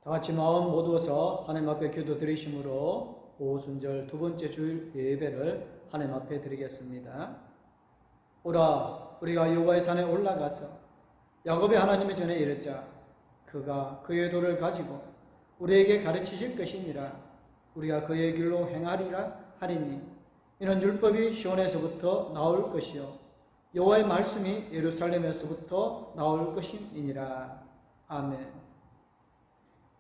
다 같이 마음 모두어서 하나님 앞에 기도 드리심으로 오순절 두 번째 주일 예배를 하나님 앞에 드리겠습니다. 오라 우리가 여호와의 산에 올라가서 야곱의 하나님의 전에 이르자. 그가 그의 도를 가지고 우리에게 가르치실 것이니라. 우리가 그의 길로 행하리라 하리니 이는 율법이 시온에서부터 나올 것이요 여호와의 말씀이 예루살렘에서부터 나올 것이니라. 아멘.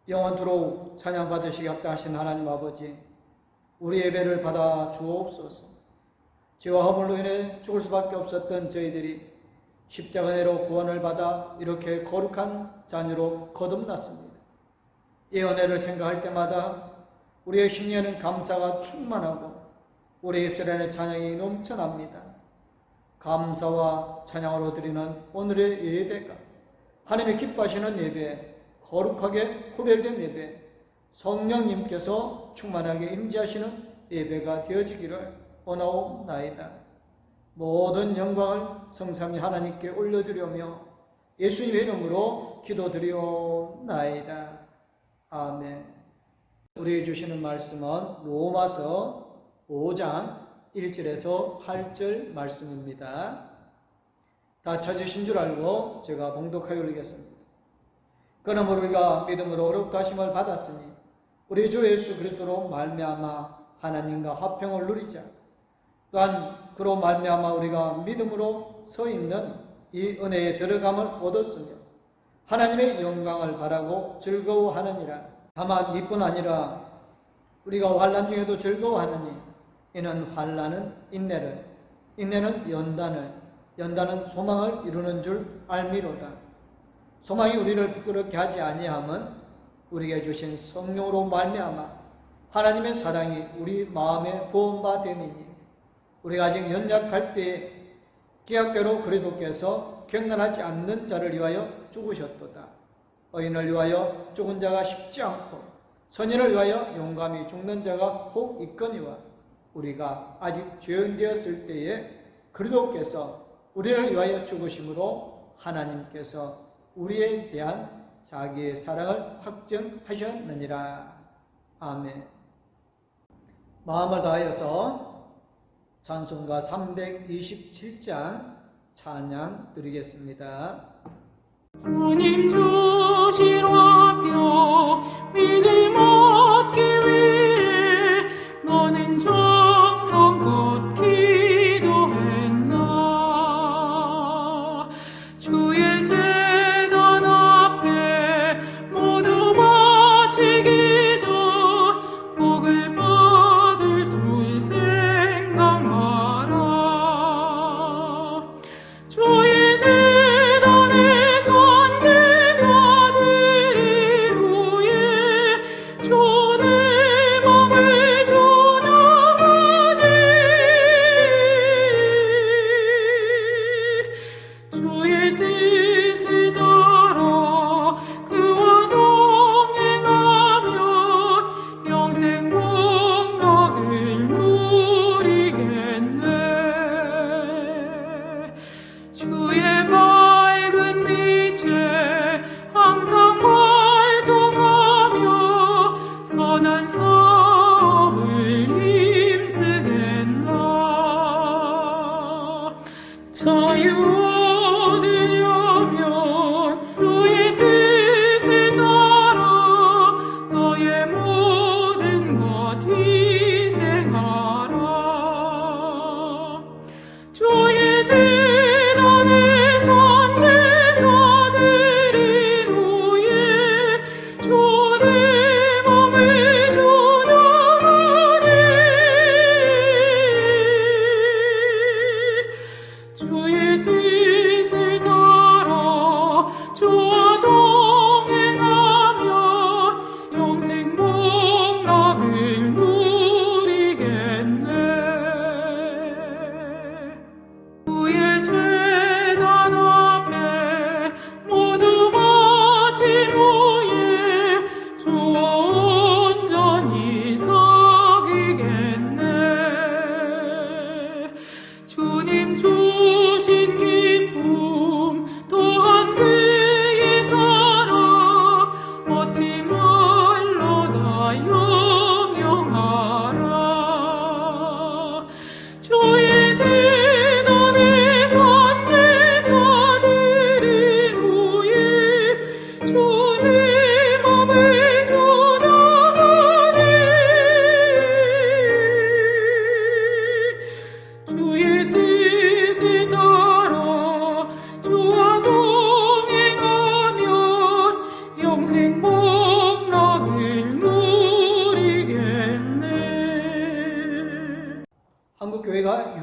영원토록 찬양 받으시기 합당하신 하나님 아버지, 우리 예배를 받아 주옵소서. 죄와 허물로 인해 죽을 수밖에 없었던 저희들이 십자가 내로 구원을 받아 이렇게 거룩한 자녀로 거듭났습니다. 이 은혜를 생각할 때마다 우리의 심령에는 감사가 충만하고 우리의 입술에는 찬양이 넘쳐납니다. 감사와 찬양으로 드리는 오늘의 예배가 하나님의 기뻐하시는 예배, 거룩하게 구별된 예배, 성령님께서 충만하게 임재하시는 예배가 되어지기를 원하옵나이다. 모든 영광을 성삼위 하나님께 올려드리며 예수님의 이름으로 기도드리옵나이다. 아멘. 우리 주시는 말씀은 로마서 5장 1절에서 8절 말씀입니다. 다 찾으신 줄 알고 제가 봉독하여 올리겠습니다. 그러므로 우리가 믿음으로 어렵다 하심을 받았으니 우리 주 예수 그리스도로 말미암아 하나님과 화평을 누리자. 또한 그로 말미암아 우리가 믿음으로 서 있는 이 은혜에 들어감을 얻었으며 하나님의 영광을 바라고 즐거워하느니라. 다만 이뿐 아니라 우리가 환난 중에도 즐거워하느니 이는 환난은 인내를, 인내는 연단을, 연단은 소망을 이루는 줄 알미로다. 소망이 우리를 부끄럽게 하지 아니함은 우리에게 주신 성령으로 말미암아 하나님의 사랑이 우리 마음에 부은 바 됨이니 우리가 아직 연약할 때에 기약대로 그리스도께서 격난하지 않는 자를 위하여 죽으셨도다. 의인을 위하여 죽은 자가 쉽지 않고 선인을 위하여 용감히 죽는 자가 혹 있거니와 우리가 아직 죄인 되었을 때에 그리스도께서 우리를 위하여 죽으심으로 하나님께서 우리에 대한 자기의 사랑을 확증하셨느니라. 아멘. 마음을 다하여서 찬송가 327장 찬양 드리겠습니다. 주님 주신 화평 믿음 얻기 위해 너는 정성껏 기도했나. 주의 제단 앞에 모두 바치기 전 복을 받을 줄 생각하라. 주의 제단에 선 제사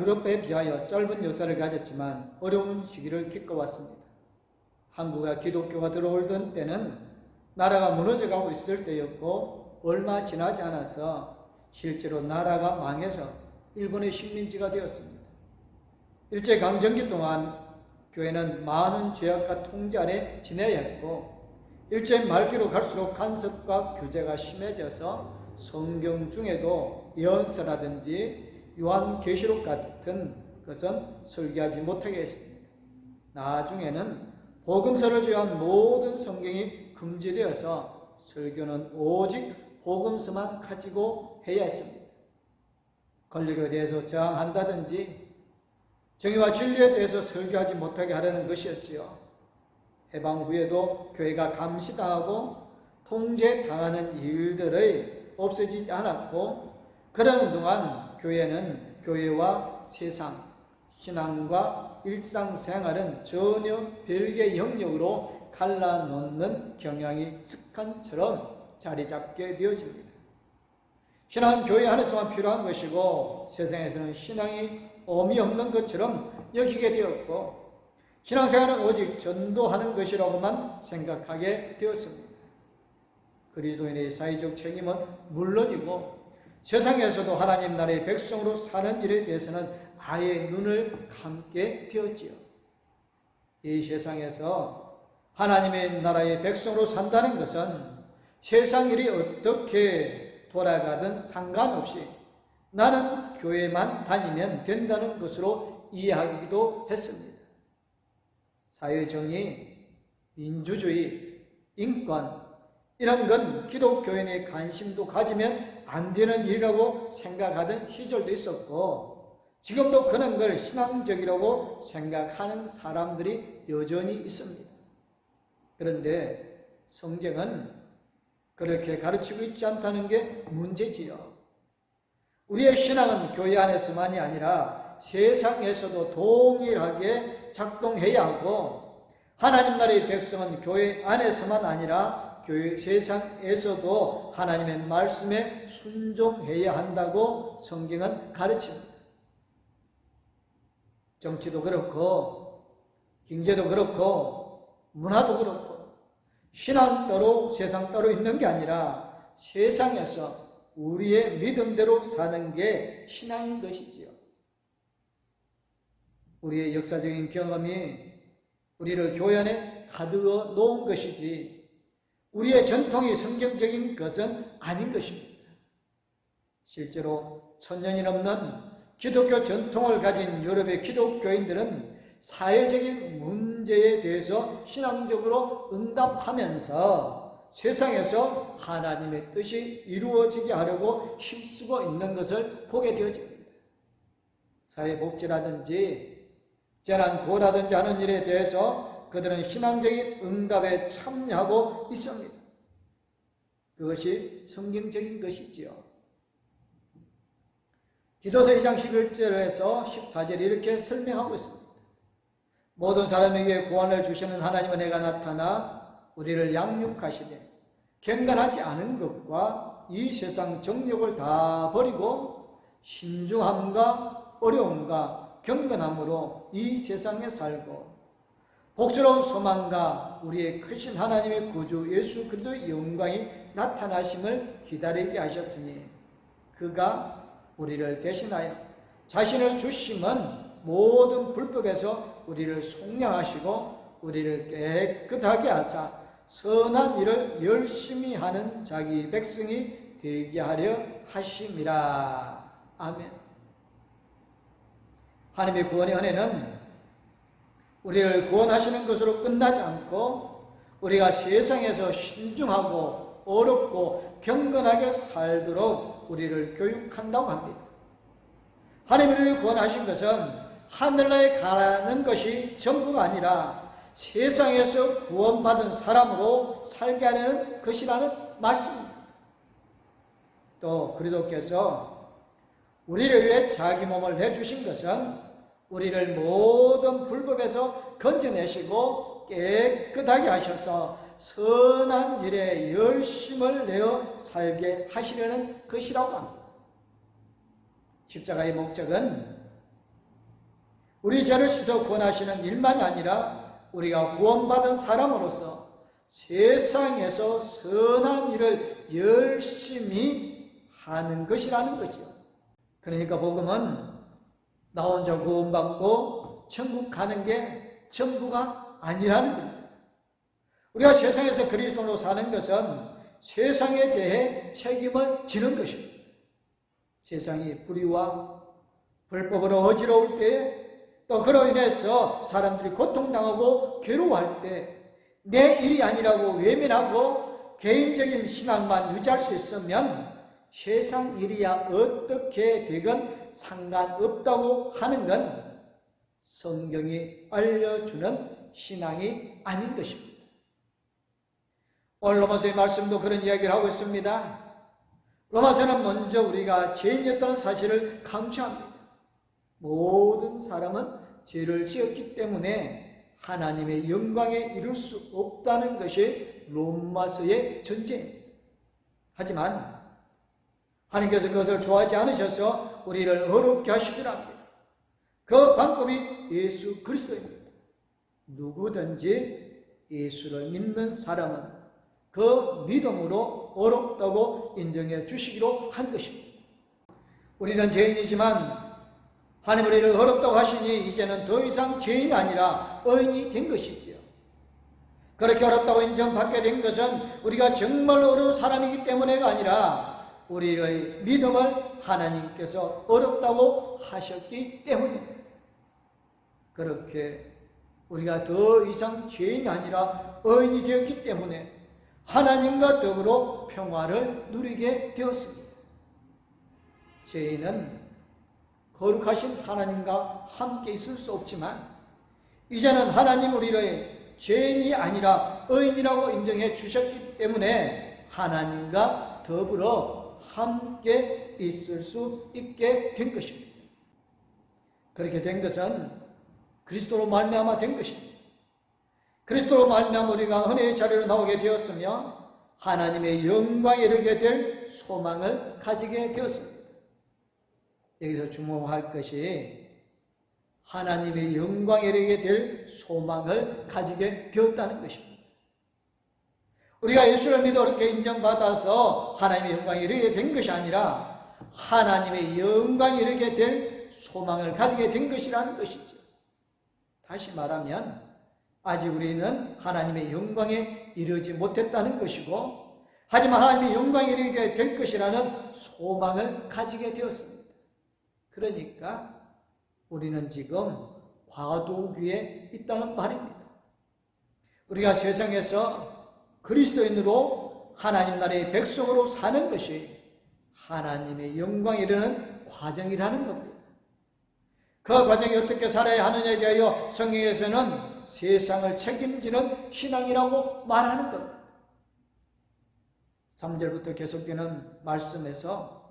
유럽에 비하여 짧은 역사를 가졌지만 어려운 시기를 겪어왔습니다. 한국에 기독교가 들어올던 때는 나라가 무너져가고 있을 때였고 얼마 지나지 않아서 실제로 나라가 망해서 일본의 식민지가 되었습니다. 일제강점기 동안 교회는 많은 죄악과 통제 아래 지내야 했고 일제 말기로 갈수록 간섭과 규제가 심해져서 성경 중에도 예언서라든지 요한계시록 같은 것은 설교하지 못하게 했습니다. 나중에는 복음서를 제외한 모든 성경이 금지되어서 설교는 오직 복음서만 가지고 해야 했습니다. 권력에 대해서 저항한다든지 정의와 진리에 대해서 설교하지 못하게 하려는 것이었지요. 해방 후에도 교회가 감시당하고 통제당하는 일들이 없어지지 않았고 그러는 동안 교회는 교회와 세상, 신앙과 일상생활은 전혀 별개의 영역으로 갈라놓는 경향이 습관처럼 자리 잡게 되어집니다. 신앙은 교회 안에서만 필요한 것이고 세상에서는 신앙이 의미 없는 것처럼 여기게 되었고 신앙생활은 오직 전도하는 것이라고만 생각하게 되었습니다. 그리스도인의 사회적 책임은 물론이고 세상에서도 하나님 나라의 백성으로 사는 일에 대해서는 아예 눈을 감게 되었지요. 이 세상에서 하나님의 나라의 백성으로 산다는 것은 세상 일이 어떻게 돌아가든 상관없이 나는 교회만 다니면 된다는 것으로 이해하기도 했습니다. 사회정의, 민주주의, 인권 이런 건 기독교인의 관심도 가지면 안 되는 일이라고 생각하던 시절도 있었고 지금도 그런 걸 신앙적이라고 생각하는 사람들이 여전히 있습니다. 그런데 성경은 그렇게 가르치고 있지 않다는 게 문제지요. 우리의 신앙은 교회 안에서만이 아니라 세상에서도 동일하게 작동해야 하고 하나님 나라의 백성은 교회 안에서만 아니라 교회 세상에서도 하나님의 말씀에 순종해야 한다고 성경은 가르칩니다. 정치도 그렇고 경제도 그렇고 문화도 그렇고 신앙 따로 세상 따로 있는 게 아니라 세상에서 우리의 믿음대로 사는 게 신앙인 것이지요. 우리의 역사적인 경험이 우리를 교회 안에 가두어 놓은 것이지 우리의 전통이 성경적인 것은 아닌 것입니다. 실제로 1000년이 넘는 기독교 전통을 가진 유럽의 기독교인들은 사회적인 문제에 대해서 신앙적으로 응답하면서 세상에서 하나님의 뜻이 이루어지게 하려고 힘쓰고 있는 것을 보게 되어집니다. 사회복지라든지 재난구호라든지 하는 일에 대해서 그들은 신앙적인 응답에 참여하고 있습니다. 그것이 성경적인 것이지요. 기도서 2장 11절에서 14절에 이렇게 설명하고 있습니다. 모든 사람에게 구원을 주시는 하나님은 해가 나타나 우리를 양육하시되 경건하지 않은 것과 이 세상 정욕을 다 버리고 신중함과 어려움과 경건함으로 이 세상에 살고 복스러운 소망과 우리의 크신 하나님의 구주 예수 그리스도의 영광이 나타나심을 기다리게 하셨으니 그가 우리를 대신하여 자신을 주심은 모든 불법에서 우리를 속량하시고 우리를 깨끗하게 하사 선한 일을 열심히 하는 자기 백성이 되게 하려 하심이라. 아멘. 하나님의 구원의 은혜는 우리를 구원하시는 것으로 끝나지 않고 우리가 세상에서 신중하고 어렵고 경건하게 살도록 우리를 교육한다고 합니다. 하나님이 우리를 구원하신 것은 하늘나라에 가는 것이 전부가 아니라 세상에서 구원받은 사람으로 살게 하려는 것이라는 말씀입니다. 또 그리스도께서 우리를 위해 자기 몸을 내주신 것은 우리를 모든 불법에서 건져내시고 깨끗하게 하셔서 선한 일에 열심을 내어 살게 하시려는 것이라고 합니다. 십자가의 목적은 우리 죄를 씻어 구원하시는 일만이 아니라 우리가 구원받은 사람으로서 세상에서 선한 일을 열심히 하는 것이라는 거죠. 그러니까 복음은 나 혼자 구원받고 천국 가는 게 전부가 아니라는 겁니다. 우리가 세상에서 그리스도로 사는 것은 세상에 대해 책임을 지는 것입니다. 세상이 불의와 불법으로 어지러울 때, 또 그로 인해서 사람들이 고통당하고 괴로워할 때 내 일이 아니라고 외면하고 개인적인 신앙만 유지할 수 있으면 세상 일이야 어떻게 되건 상관없다고 하는 건 성경이 알려주는 신앙이 아닌 것입니다. 오늘 로마서의 말씀도 그런 이야기를 하고 있습니다. 로마서는 먼저 우리가 죄인이었다는 사실을 강조합니다. 모든 사람은 죄를 지었기 때문에 하나님의 영광에 이룰 수 없다는 것이 로마서의 전제입니다. 하지만 하나님께서 그것을 좋아하지 않으셔서 우리를 어렵게 하시기로 합니다. 그 방법이 예수 그리스도입니다. 누구든지 예수를 믿는 사람은 그 믿음으로 어렵다고 인정해 주시기로 한 것입니다. 우리는 죄인이지만 하나님 우리를 어렵다고 하시니 이제는 더 이상 죄인이 아니라 의인이 된 것이지요. 그렇게 어렵다고 인정받게 된 것은 우리가 정말 어려운 사람이기 때문에가 아니라 우리의 믿음을 하나님께서 어렵다고 하셨기 때문입니다. 그렇게 우리가 더 이상 죄인이 아니라 의인이 되었기 때문에 하나님과 더불어 평화를 누리게 되었습니다. 죄인은 거룩하신 하나님과 함께 있을 수 없지만 이제는 하나님 우리를 죄인이 아니라 의인이라고 인정해 주셨기 때문에 하나님과 더불어 함께 있을 수 있게 된 것입니다. 그렇게 된 것은 그리스도로 말미암아 된 것입니다. 그리스도로 말미암아 우리가 은혜의 자리로 나오게 되었으며 하나님의 영광에 이르게 될 소망을 가지게 되었습니다. 여기서 주목할 것이 하나님의 영광에 이르게 될 소망을 가지게 되었다는 것입니다. 우리가 예수를 믿어 이렇게 인정받아서 하나님의 영광에 이르게 된 것이 아니라 하나님의 영광에 이르게 될 소망을 가지게 된 것이라는 것이죠. 다시 말하면 아직 우리는 하나님의 영광에 이르지 못했다는 것이고 하지만 하나님의 영광에 이르게 될 것이라는 소망을 가지게 되었습니다. 그러니까 우리는 지금 과도기에 있다는 말입니다. 우리가 세상에서 그리스도인으로 하나님 나라의 백성으로 사는 것이 하나님의 영광에 이르는 과정이라는 겁니다. 그 과정이 어떻게 살아야 하느냐에 대하여 성경에서는 세상을 책임지는 신앙이라고 말하는 겁니다. 3절부터 계속되는 말씀에서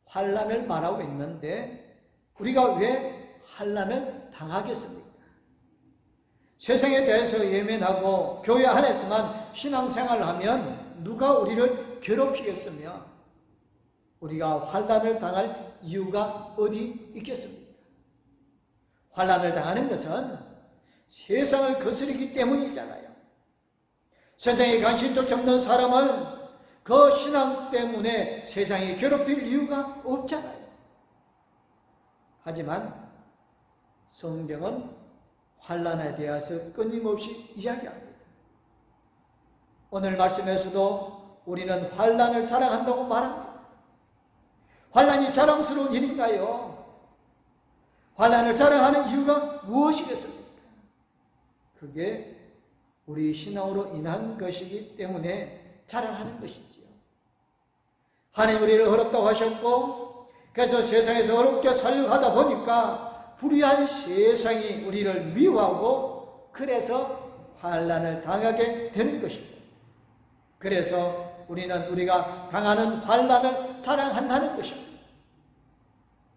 환난을 말하고 있는데 우리가 왜 환난을 당하겠습니까? 세상에 대해서 예민하고 교회 안에서만 신앙생활을 하면 누가 우리를 괴롭히겠으며 우리가 환난을 당할 이유가 어디 있겠습니까? 환난을 당하는 것은 세상을 거스르기 때문이잖아요. 세상에 관심조차 없는 사람을 그 신앙 때문에 세상이 괴롭힐 이유가 없잖아요. 하지만 성경은 환난에 대해서 끊임없이 이야기합니다. 오늘 말씀에서도 우리는 환난을 자랑한다고 말합니다. 환난이 자랑스러운 일인가요? 환난을 자랑하는 이유가 무엇이겠습니까? 그게 우리 신앙으로 인한 것이기 때문에 자랑하는 것이지요. 하나님 우리를 어렵다고 하셨고 그래서 세상에서 어렵게 살려고 하다 보니까 불의한 세상이 우리를 미워하고 그래서 환난을 당하게 되는 것입니다. 그래서 우리는 우리가 당하는 환난을 자랑한다는 것입니다.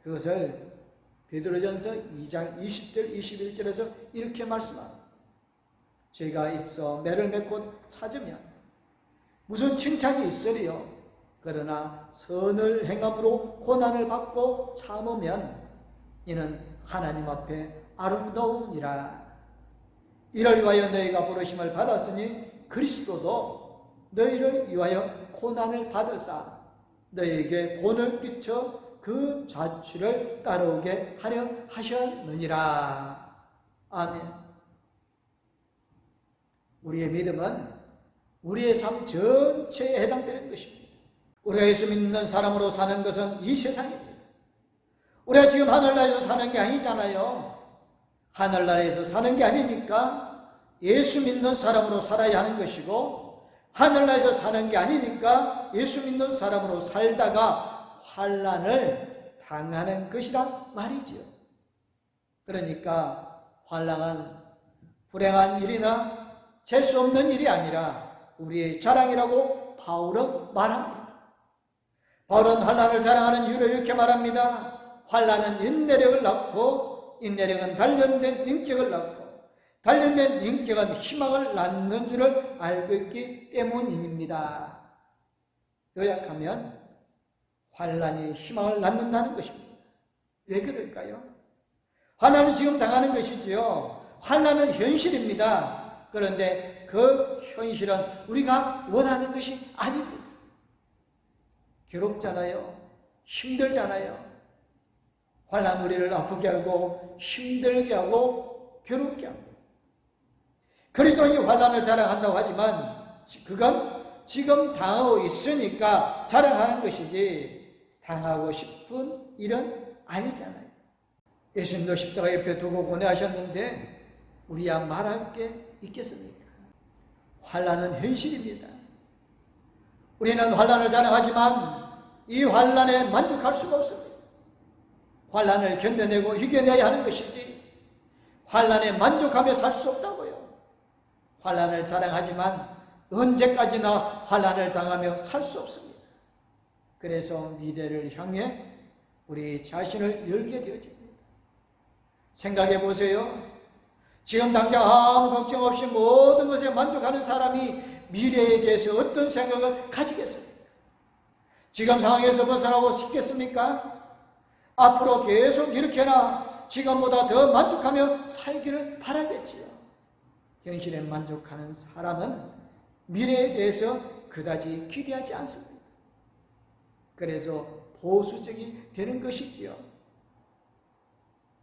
그것을 베드로전서 2장 20절 21절에서 이렇게 말씀합니다. 죄가 있어 매를 맺고 찾으면 무슨 칭찬이 있으리요. 그러나 선을 행함으로 고난을 받고 참으면 이는 하나님 앞에 아름다우니라. 이를 위하여 너희가 부르심을 받았으니 그리스도도 너희를 위하여 고난을 받으사 너희에게 본을 끼쳐 그 자취를 따르게 하려 하셨느니라. 아멘. 우리의 믿음은 우리의 삶 전체에 해당되는 것입니다. 우리가 예수 믿는 사람으로 사는 것은 이 세상입니다. 우리가 지금 하늘나라에서 사는 게 아니잖아요. 하늘나라에서 사는 게 아니니까 예수 믿는 사람으로 살아야 하는 것이고, 하늘나라에서 사는 게 아니니까 예수 믿는 사람으로 살다가 환난을 당하는 것이란 말이지요. 그러니까 환난은 불행한 일이나 재수 없는 일이 아니라 우리의 자랑이라고 바울은 말합니다. 바울은 환난을 자랑하는 이유를 이렇게 말합니다. 환난은 인내력을 낳고 인내력은 단련된 인격을 낳고 단련된 인격은 희망을 낳는 줄을 알고 있기 때문입니다. 요약하면 환난이 희망을 낳는다는 것입니다. 왜 그럴까요? 환난은 지금 당하는 것이지요. 환난은 현실입니다. 그런데 그 현실은 우리가 원하는 것이 아닙니다. 괴롭잖아요. 힘들잖아요. 환난 우리를 아프게 하고 힘들게 하고 괴롭게 합니다. 그리스도인이 환난을 자랑한다고 하지만 그건 지금 당하고 있으니까 자랑하는 것이지 당하고 싶은 일은 아니잖아요. 예수님도 십자가 옆에 두고 고뇌하셨는데 우리야 말할 게 있겠습니까? 환난은 현실입니다. 우리는 환난을 자랑하지만 이 환난에 만족할 수가 없습니다. 환난을 견뎌내고 이겨내야 하는 것이지 환난에 만족하며 살 수 없다고요. 환난을 자랑하지만 언제까지나 환난을 당하며 살 수 없습니다. 그래서 미래를 향해 우리 자신을 열게 되어집니다. 생각해 보세요. 지금 당장 아무 걱정 없이 모든 것에 만족하는 사람이 미래에 대해서 어떤 생각을 가지겠습니까? 지금 상황에서 벗어나고 싶겠습니까? 앞으로 계속 이렇게나 지금보다 더 만족하며 살기를 바라겠지요. 현실에 만족하는 사람은 미래에 대해서 그다지 기대하지 않습니다. 그래서 보수적이 되는 것이지요.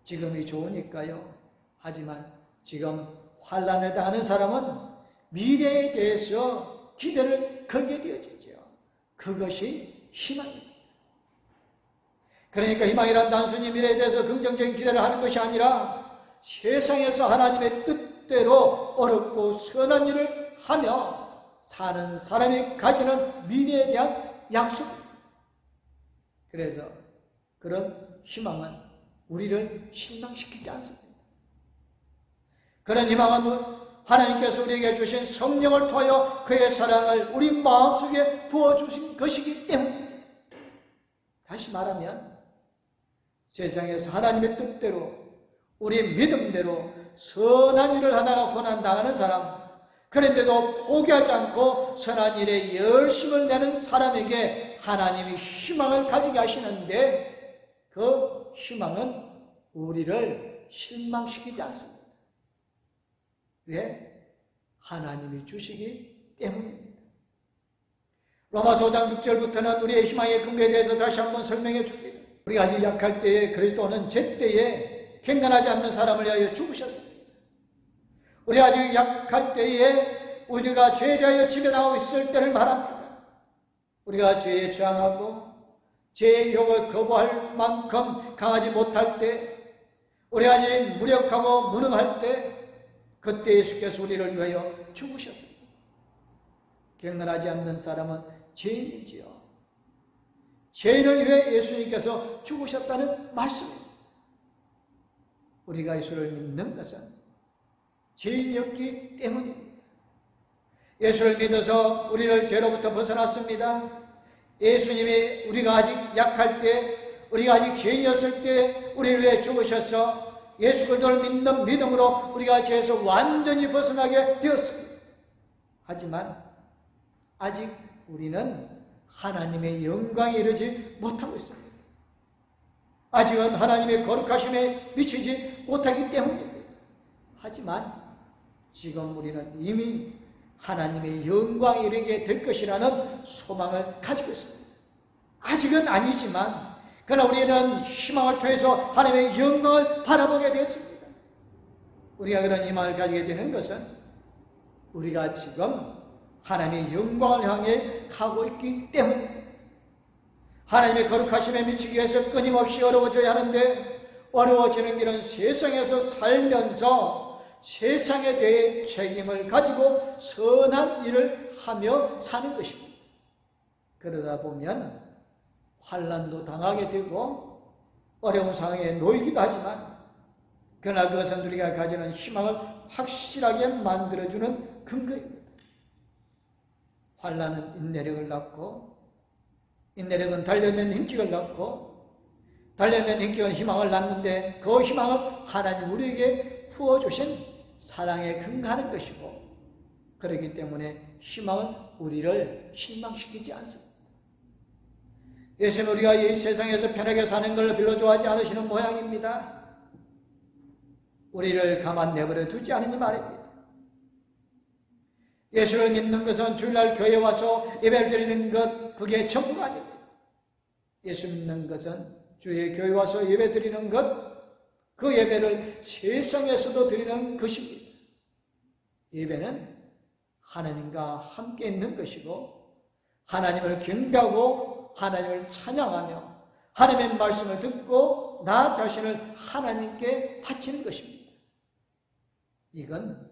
지금이 좋으니까요. 하지만 지금 환난을 당하는 사람은 미래에 대해서 기대를 걸게 되어지죠. 그것이 희망입니다. 그러니까 희망이란 단순히 미래에 대해서 긍정적인 기대를 하는 것이 아니라 세상에서 하나님의 뜻대로 어렵고 선한 일을 하며 사는 사람이 가지는 미래에 대한 약속입니다. 그래서 그런 희망은 우리를 실망시키지 않습니다. 그런 희망은 하나님께서 우리에게 주신 성령을 통하여 그의 사랑을 우리 마음속에 부어주신 것이기 때문입니다. 다시 말하면 세상에서 하나님의 뜻대로 우리 믿음대로 선한 일을 하다가 고난당하는 사람, 그런데도 포기하지 않고 선한 일에 열심을 내는 사람에게 하나님이 희망을 가지게 하시는데 그 희망은 우리를 실망시키지 않습니다. 왜? 하나님이 주시기 때문입니다. 로마서 5장 6절부터는 우리의 희망의 근거에 대해서 다시 한번 설명해 줍니다. 우리가 아직 약할 때에 그리스도는 제때에 갱단하지 않는 사람을 위하여 죽으셨습니다. 우리가 아직 약할 때에 우리가 죄에 대하여 지배당하고 있을 때를 말합니다. 우리가 죄에 저항하고 죄의 유혹을 거부할 만큼 강하지 못할 때, 우리가 아직 무력하고 무능할 때 그때 예수께서 우리를 위하여 죽으셨습니다. 갱단하지 않는 사람은 죄인이지요. 죄인을 위해 예수님께서 죽으셨다는 말씀입니다. 우리가 예수를 믿는 것은 죄인이었기 때문입니다. 예수를 믿어서 우리를 죄로부터 벗어났습니다. 예수님이 우리가 아직 약할 때, 우리가 아직 죄인이었을 때 우리를 위해 죽으셔서 예수 그리스도를 믿는 믿음으로 우리가 죄에서 완전히 벗어나게 되었습니다. 하지만 아직 우리는 하나님의 영광에 이르지 못하고 있습니다. 아직은 하나님의 거룩하심에 미치지 못하기 때문입니다. 하지만 지금 우리는 이미 하나님의 영광이 이르게 될 것이라는 소망을 가지고 있습니다. 아직은 아니지만 그러나 우리는 희망을 통해서 하나님의 영광을 바라보게 되었습니다. 우리가 그런 희망을 가지게 되는 것은 우리가 지금 하나님의 영광을 향해 가고 있기 때문입니다. 하나님의 거룩하심에 미치기 위해서 끊임없이 어려워져야 하는데 어려워지는 길은 세상에서 살면서 세상에 대해 책임을 가지고 선한 일을 하며 사는 것입니다. 그러다 보면 환난도 당하게 되고 어려운 상황에 놓이기도 하지만 그러나 그것은 우리가 가지는 희망을 확실하게 만들어주는 근거입니다. 환난은 인내력을 낳고 인내력은 단련된 인격을 낳고 단련된 인격은 희망을 낳는데 그 희망은 하나님 우리에게 부어주신 사랑에 근거하는 것이고 그렇기 때문에 희망은 우리를 실망시키지 않습니다. 예수는 우리가 이 세상에서 편하게 사는 걸 별로 좋아하지 않으시는 모양입니다. 우리를 가만 내버려 두지 않으니 말입니다. 예수를 믿는 것은 주일날 교회에 와서 예배를 드리는 것 그게 전부가 아닙니다. 예수 믿는 것은 주의 교회에 와서 예배 드리는 것 그 예배를 세상에서도 드리는 것입니다. 예배는 하나님과 함께 있는 것이고 하나님을 경배하고 하나님을 찬양하며 하나님의 말씀을 듣고 나 자신을 하나님께 바치는 것입니다. 이건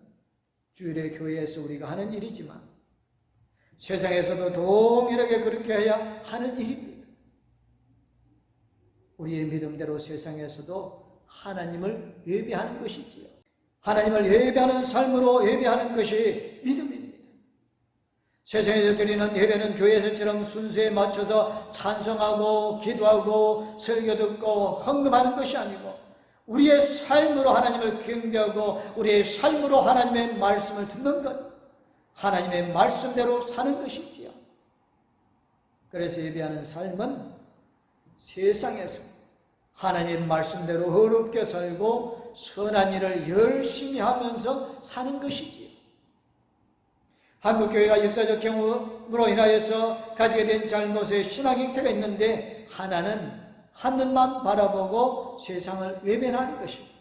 주일의 교회에서 우리가 하는 일이지만 세상에서도 동일하게 그렇게 해야 하는 일입니다. 우리의 믿음대로 세상에서도 하나님을 예배하는 것이지요. 하나님을 예배하는 삶으로 예배하는 것이 믿음입니다. 세상에서 드리는 예배는 교회에서처럼 순서에 맞춰서 찬송하고 기도하고 설교 듣고 헌금하는 것이 아니고 우리의 삶으로 하나님을 경배하고 우리의 삶으로 하나님의 말씀을 듣는 것, 하나님의 말씀대로 사는 것이지요. 그래서 예배하는 삶은 세상에서 하나님의 말씀대로 어렵게 살고 선한 일을 열심히 하면서 사는 것이지요. 한국교회가 역사적 경험으로 인하여서 가지게 된 잘못의 신앙 형태가 있는데 하나는 하늘만 바라보고 세상을 외면하는 것입니다.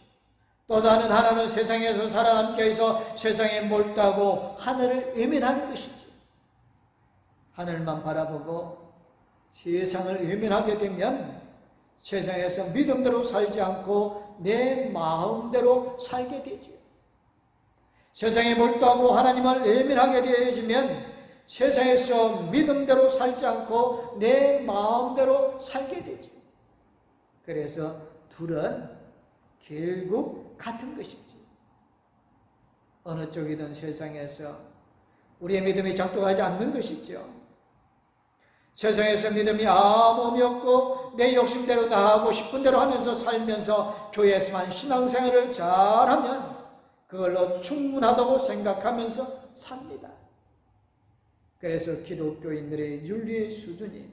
또 다른 하나는 세상에서 살아남기 위해서 세상에 몰두하고 하늘을 외면하는 것이죠. 하늘만 바라보고 세상을 외면하게 되면 세상에서 믿음대로 살지 않고 내 마음대로 살게 되지요. 세상에 몰두하고 하나님을 외면하게 되어지면 세상에서 믿음대로 살지 않고 내 마음대로 살게 되지요. 그래서 둘은 결국 같은 것이지. 어느 쪽이든 세상에서 우리의 믿음이 작동하지 않는 것이죠. 세상에서 믿음이 아무 의미 없고 내 욕심대로 나 하고 싶은 대로 하면서 살면서 교회에서만 신앙생활을 잘하면 그걸로 충분하다고 생각하면서 삽니다. 그래서 기독교인들의 윤리의 수준이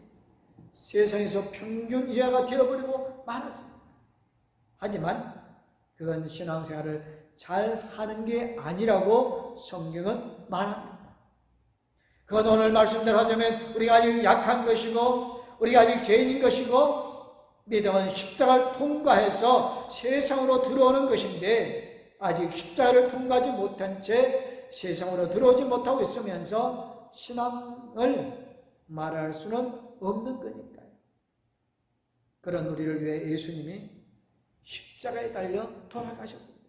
세상에서 평균 이하가 되어버리고 말았습니다. 하지만 그건 신앙생활을 잘 하는 게 아니라고 성경은 말합니다. 그건 오늘 말씀대로 하자면 우리가 아직 약한 것이고 우리가 아직 죄인인 것이고 믿음은 십자가를 통과해서 세상으로 들어오는 것인데 아직 십자가를 통과하지 못한 채 세상으로 들어오지 못하고 있으면서 신앙을 말할 수는 없는 거니까요. 그런 우리를 위해 예수님이 십자가에 달려 돌아가셨습니다.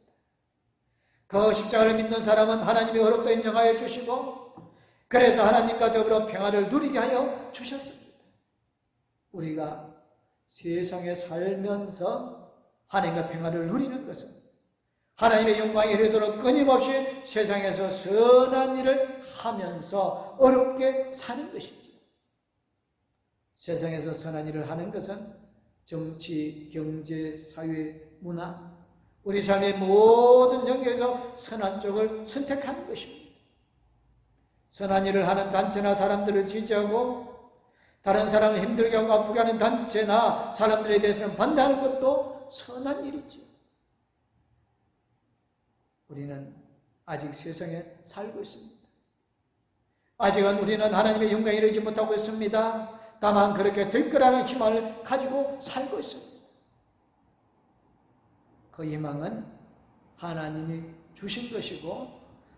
그 십자가를 믿는 사람은 하나님이 어렵다 인정하여 주시고 그래서 하나님과 더불어 평화를 누리게 하여 주셨습니다. 우리가 세상에 살면서 하나님과 평화를 누리는 것은 하나님의 영광이 이르도록 끊임없이 세상에서 선한 일을 하면서 어렵게 사는 것이죠. 세상에서 선한 일을 하는 것은 정치, 경제, 사회, 문화, 우리 삶의 모든 영역에서 선한 쪽을 선택하는 것입니다. 선한 일을 하는 단체나 사람들을 지지하고 다른 사람을 힘들게 하고 아프게 하는 단체나 사람들에 대해서는 반대하는 것도 선한 일이죠. 우리는 아직 세상에 살고 있습니다. 아직은 우리는 하나님의 영광에 이르지 못하고 있습니다. 다만 그렇게 될 거라는 희망을 가지고 살고 있습니다. 그 희망은 하나님이 주신 것이고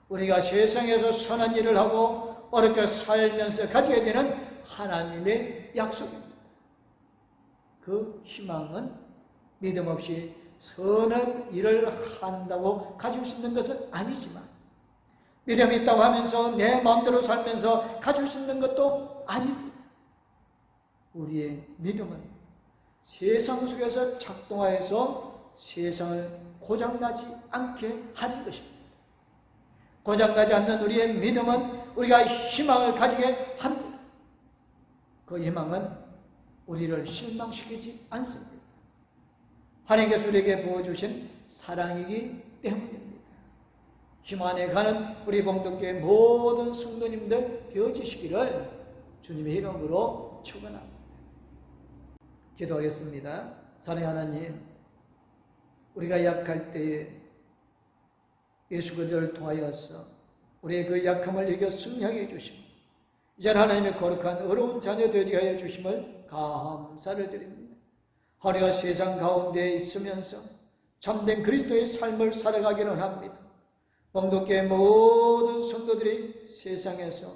우리가 세상에서 선한 일을 하고 어렵게 살면서 가지게 되는 하나님의 약속입니다. 그 희망은 믿음 없이 선한 일을 한다고 가질 수 있는 것은 아니지만 믿음이 있다고 하면서 내 마음대로 살면서 가질 수 있는 것도 아닙니다. 우리의 믿음은 세상 속에서 작동하여서 세상을 고장나지 않게 하는 것입니다. 고장나지 않는 우리의 믿음은 우리가 희망을 가지게 합니다. 그 희망은 우리를 실망시키지 않습니다. 하나님께서 우리에게 부어주신 사랑이기 때문입니다. 희망 안에 가는 우리 봉독교회 모든 성도님들 되어지시기를 주님의 이름으로 축원합니다. 기도하겠습니다. 사랑의 하나님, 우리가 약할 때에 예수 그리스도를 통하여서 우리의 그 약함을 이겨 승리하게 해주시고 이제 하나님의 거룩한 어려운 자녀 되게 하여 주심을 감사를 드립니다. 우리가 세상 가운데 있으면서 참된 그리스도의 삶을 살아가기를 합니다. 봉독교회 모든 성도들이 세상에서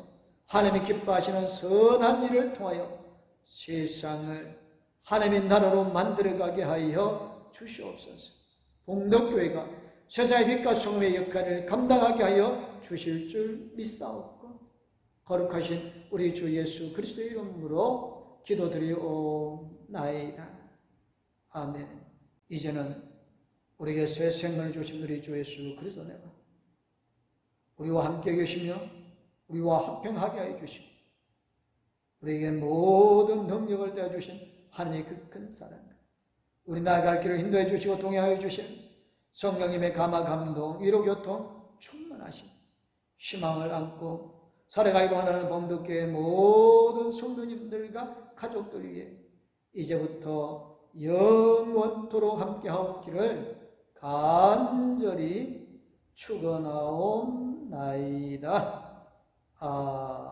하나님이 기뻐하시는 선한 일을 통하여 세상을 하나님의 나라로 만들어가게 하여 주시옵소서. 봉독교회가 세상의 빛과 소금의 역할을 감당하게 하여 주실 줄 믿사옵고 거룩하신 우리 주 예수 그리스도의 이름으로 기도드리옵나이다. 아멘. 이제는 우리에게 새 생명을 주신 우리 주 예수 그리스도네가 우리와 함께 계시며 우리와 합평하게 하여 주시고 우리에게 모든 능력을 대해 주신 하나님의 그 큰 사랑, 우리 나아갈 길을 인도해 주시고 동행하여 주신 성령님의 감화 감동, 위로 교통 충만하신 희망을 안고 살아가기로 하는 범독교회 모든 성도님들과 가족들 위해 이제부터 영원토록 함께하옵기를 간절히 축원하옵나이다. 아멘.